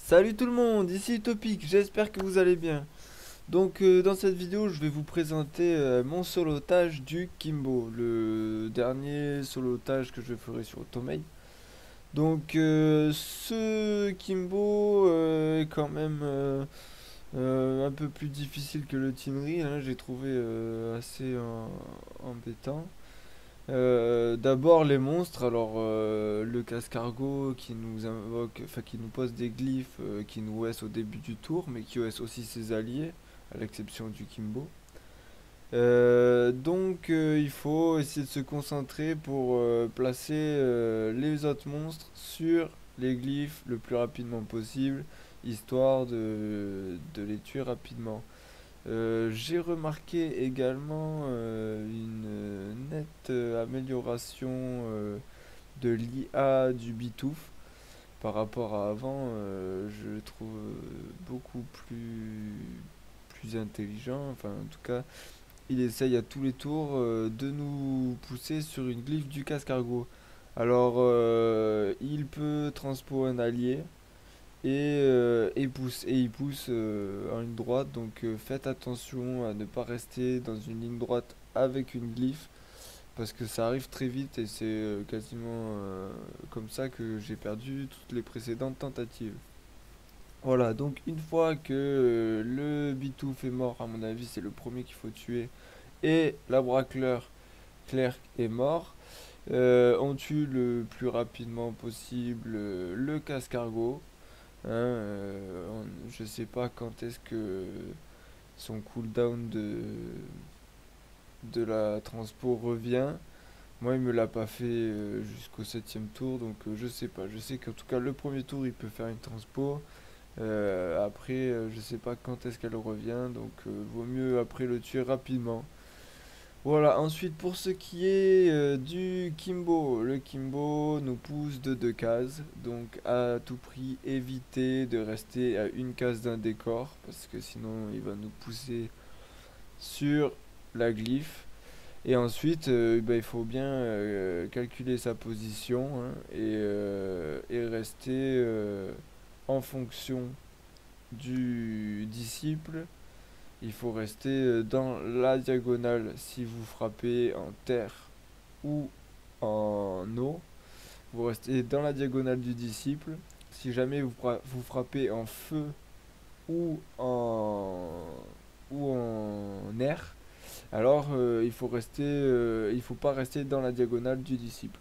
Salut tout le monde, ici Utopic, j'espère que vous allez bien. Donc dans cette vidéo je vais vous présenter mon solotage du Kimbo, le dernier solotage que je ferai sur Automate. Donc ce Kimbo est quand même un peu plus difficile que le Tinri, hein, j'ai trouvé assez embêtant. D'abord les monstres, alors le cascargot qui nous invoque, enfin qui nous pose des glyphes qui nous OS au début du tour, mais qui OS aussi ses alliés, à l'exception du Kimbo. Donc il faut essayer de se concentrer pour placer les autres monstres sur les glyphes le plus rapidement possible, histoire de les tuer rapidement. J'ai remarqué également une nette amélioration de l'IA du Bitouf par rapport à avant. Je le trouve beaucoup plus intelligent. Enfin, en tout cas, il essaye à tous les tours de nous pousser sur une glyphe du cascargot. Alors, il peut transpo un allié et il pousse en ligne droite. Donc faites attention à ne pas rester dans une ligne droite avec une glyphe parce que ça arrive très vite et c'est quasiment comme ça que j'ai perdu toutes les précédentes tentatives. Voilà, donc une fois que le Bitouf est mort, à mon avis c'est le premier qu'il faut tuer, et la bracleur Clerc est mort, on tue le plus rapidement possible le cascargot. Hein, je sais pas quand est-ce que son cooldown de la transpo revient. Moi, il me l'a pas fait jusqu'au septième tour, donc je sais pas. Je sais qu'en tout cas, le premier tour, il peut faire une transpo. Après, je sais pas quand est-ce qu'elle revient, donc vaut mieux après le tuer rapidement. Voilà, ensuite pour ce qui est du Kimbo, le Kimbo nous pousse de 2 cases, donc à tout prix éviter de rester à une case d'un décor, parce que sinon il va nous pousser sur la glyphe. Et ensuite, bah, il faut bien calculer sa position, hein, et rester en fonction du disciple. Il faut rester dans la diagonale si vous frappez en terre ou en eau. Vous restez dans la diagonale du disciple. Si jamais vous frappez en feu ou en air, alors il faut pas rester dans la diagonale du disciple.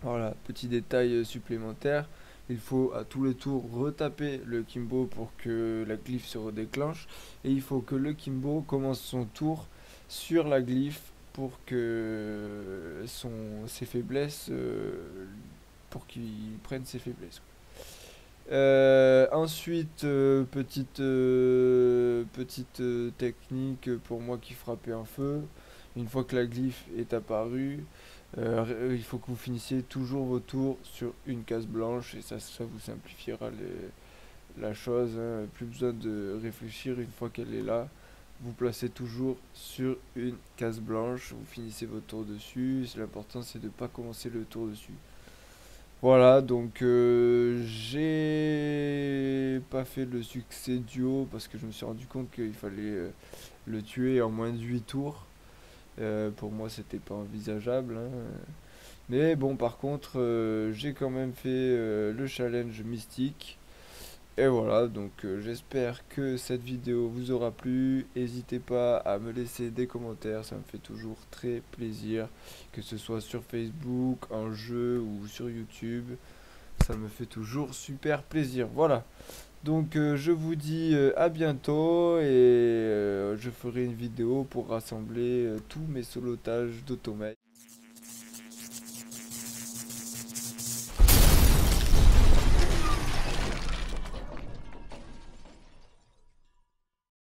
Voilà, petit détail supplémentaire. Il faut à tous les tours retaper le Kimbo pour que la glyphe se redéclenche. Et il faut que le Kimbo commence son tour sur la glyphe pour que ses faiblesses, pour qu'il prenne ses faiblesses. Ensuite, petite technique pour moi qui frappais en feu. Une fois que la glyphe est apparue, il faut que vous finissiez toujours vos tours sur une case blanche et ça vous simplifiera la chose, hein. Plus besoin de réfléchir une fois qu'elle est là. Vous placez toujours sur une case blanche, vous finissez votre tour dessus. L'important c'est de ne pas commencer le tour dessus. Voilà, donc j'ai pas fait le succès duo parce que je me suis rendu compte qu'il fallait le tuer en moins de 8 tours. Pour moi, c'était pas envisageable, hein. Mais bon, par contre, j'ai quand même fait le challenge mystique. Et voilà, donc j'espère que cette vidéo vous aura plu. N'hésitez pas à me laisser des commentaires, ça me fait toujours très plaisir. Que ce soit sur Facebook, en jeu ou sur YouTube, ça me fait toujours super plaisir. Voilà, donc je vous dis à bientôt et je ferai une vidéo pour rassembler tous mes solotages d'automate.